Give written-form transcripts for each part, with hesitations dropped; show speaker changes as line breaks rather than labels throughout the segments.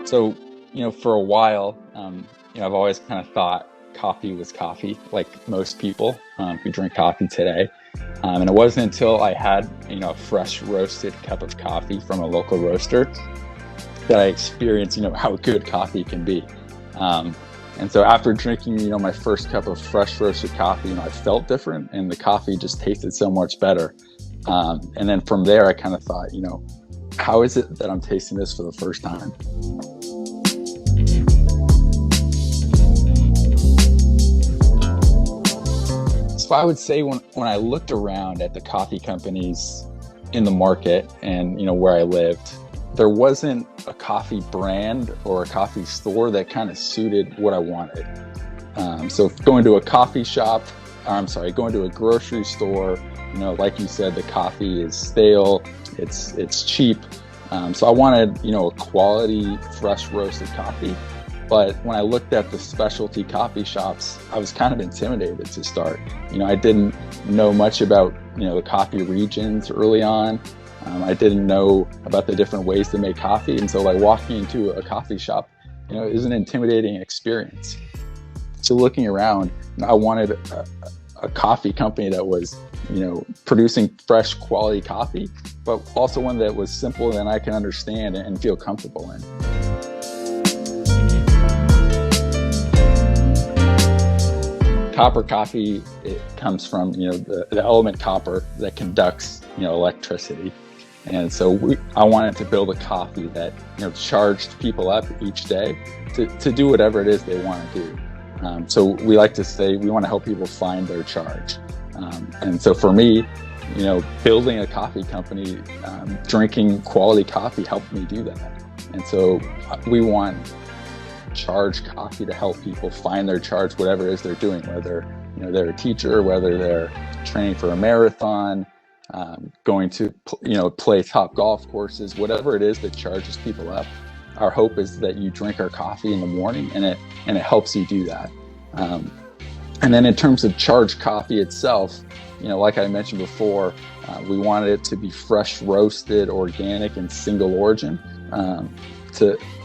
So, for a while, I've always kind of thought coffee was coffee, like most people who drink coffee today. And it wasn't until I had, a fresh roasted cup of coffee from a local roaster that I experienced, how good coffee can be. Um, and so after drinking, my first cup of fresh roasted coffee, I felt different and the coffee just tasted so much better. And then from there, I kind of thought, how is it that I'm tasting this for the first time? So I would say when I looked around at the coffee companies in the market and, where I lived, there wasn't a coffee brand or a coffee store that kind of suited what I wanted. So going to a coffee shop, going to a grocery store, like you said, the coffee is stale, it's cheap. So I wanted, a quality, fresh roasted coffee. But when I looked at the specialty coffee shops, I was kind of intimidated to start. I didn't know much about, the coffee regions early on. I didn't know about the different ways to make coffee. And so like walking into a coffee shop, is an intimidating experience. So looking around, I wanted a coffee company that was, producing fresh quality coffee, but also one that was simple and I can understand and feel comfortable in. Copper coffee, it comes from, the element copper that conducts, electricity. And so I wanted to build a coffee that, charged people up each day to do whatever it is they want to do. So we like to say we want to help people find their charge. And so for me, building a coffee company, drinking quality coffee helped me do that. And so we want charge coffee to help people find their charge, whatever it is they're doing, whether they're a teacher, whether they're training for a marathon, going to play top golf courses, whatever it is that charges people up. Our hope is that you drink our coffee in the morning and it helps you do that. And then in terms of charge coffee itself, like I mentioned before, we wanted it to be fresh roasted, organic, and single origin,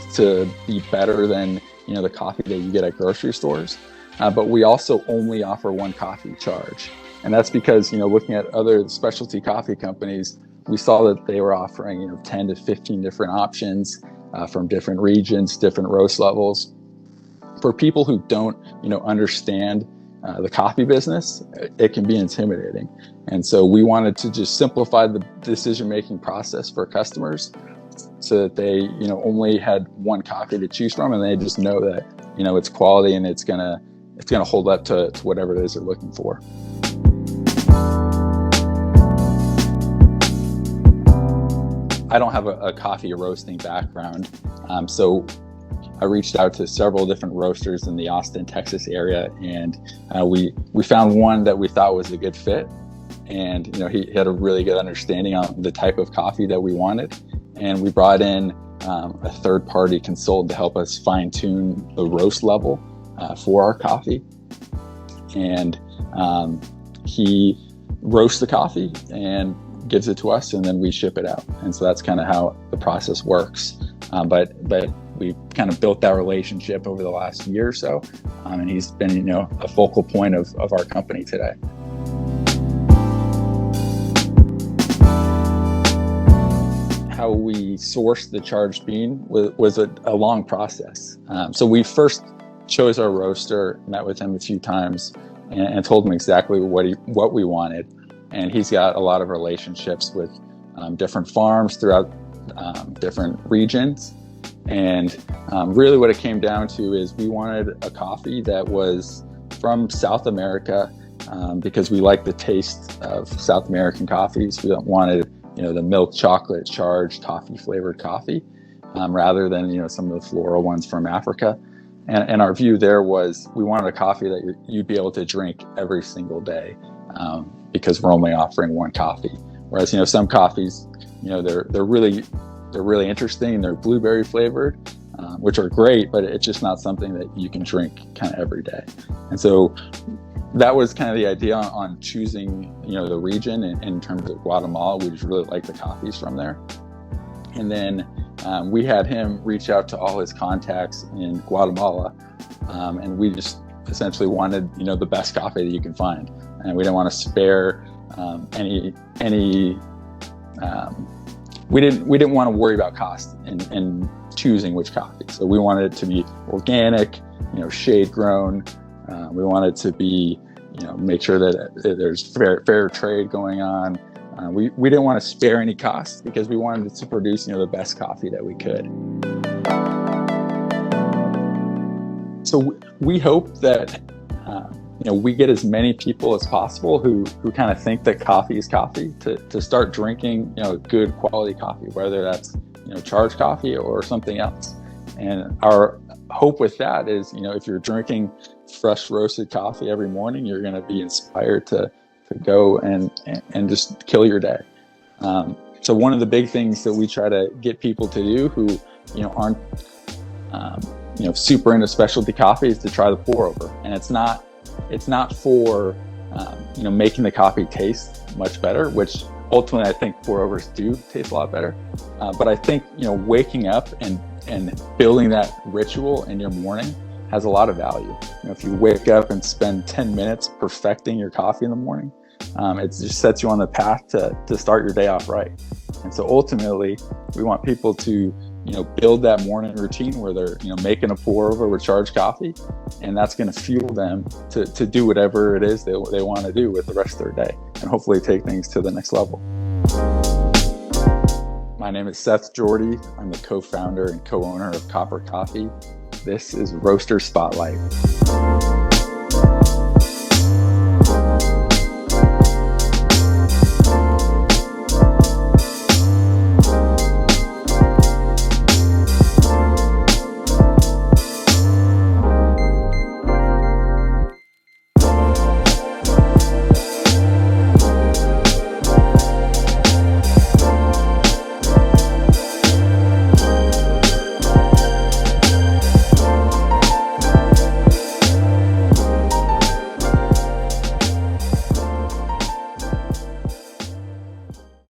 to be better than the coffee that you get at grocery stores. But we also only offer one coffee charge. And that's because, looking at other specialty coffee companies, we saw that they were offering 10 to 15 different options from different regions, different roast levels. For people who don't understand the coffee business, it can be intimidating. And so we wanted to just simplify the decision-making process for customers, so that they, only had one coffee to choose from, and they just know that, it's quality and it's gonna hold up to whatever it is they're looking for. I don't have a coffee roasting background, so I reached out to several different roasters in the Austin, Texas area, and we found one that we thought was a good fit, and he had a really good understanding on the type of coffee that we wanted. And we brought in a third-party consultant to help us fine-tune the roast level for our coffee. And he roasts the coffee and gives it to us, and then we ship it out. And so that's kind of how the process works. But we kind of built that relationship over the last year or so, and he's been a focal point of our company today. How we sourced the charged bean was a long process. So we first chose our roaster, met with him a few times, and told him exactly what we wanted. And he's got a lot of relationships with different farms throughout different regions. And really what it came down to is we wanted a coffee that was from South America, because we like the taste of South American coffees. We wanted the milk chocolate charged toffee flavored coffee, rather than, some of the floral ones from Africa. And our view there was we wanted a coffee that you'd be able to drink every single day, because we're only offering one coffee. Whereas, some coffees, they're really interesting. They're blueberry flavored, which are great, but it's just not something that you can drink kind of every day. And so that was kind of the idea on choosing, the region in terms of Guatemala. We just really like the coffees from there. And then We had him reach out to all his contacts in Guatemala, and we just essentially wanted, the best coffee that you can find, and we didn't want to spare any. We didn't want to worry about cost in choosing which coffee. So we wanted it to be organic, shade grown. We wanted to be, make sure that there's fair trade going on. We didn't want to spare any costs because we wanted to produce, the best coffee that we could. So we hope that, we get as many people as possible who kind of think that coffee is coffee to start drinking, good quality coffee, whether that's, charged coffee or something else. And our hope with that is, if you're drinking fresh roasted coffee every morning, you're going to be inspired to go and just kill your day. So one of the big things that we try to get people to do who, aren't, super into specialty coffee is to try the pour over. And it's not for, making the coffee taste much better, which ultimately I think pour overs do taste a lot better. But I think, waking up and building that ritual in your morning has a lot of value. If you wake up and spend 10 minutes perfecting your coffee in the morning, it just sets you on the path to start your day off right. And so ultimately, we want people to, build that morning routine where they're, making a pour over with charged coffee, and that's going to fuel them to do whatever it is they want to do with the rest of their day, and hopefully take things to the next level. My name is Seth Jordan. I'm the co-founder and co-owner of Copper Coffee. This is Roaster Spotlight.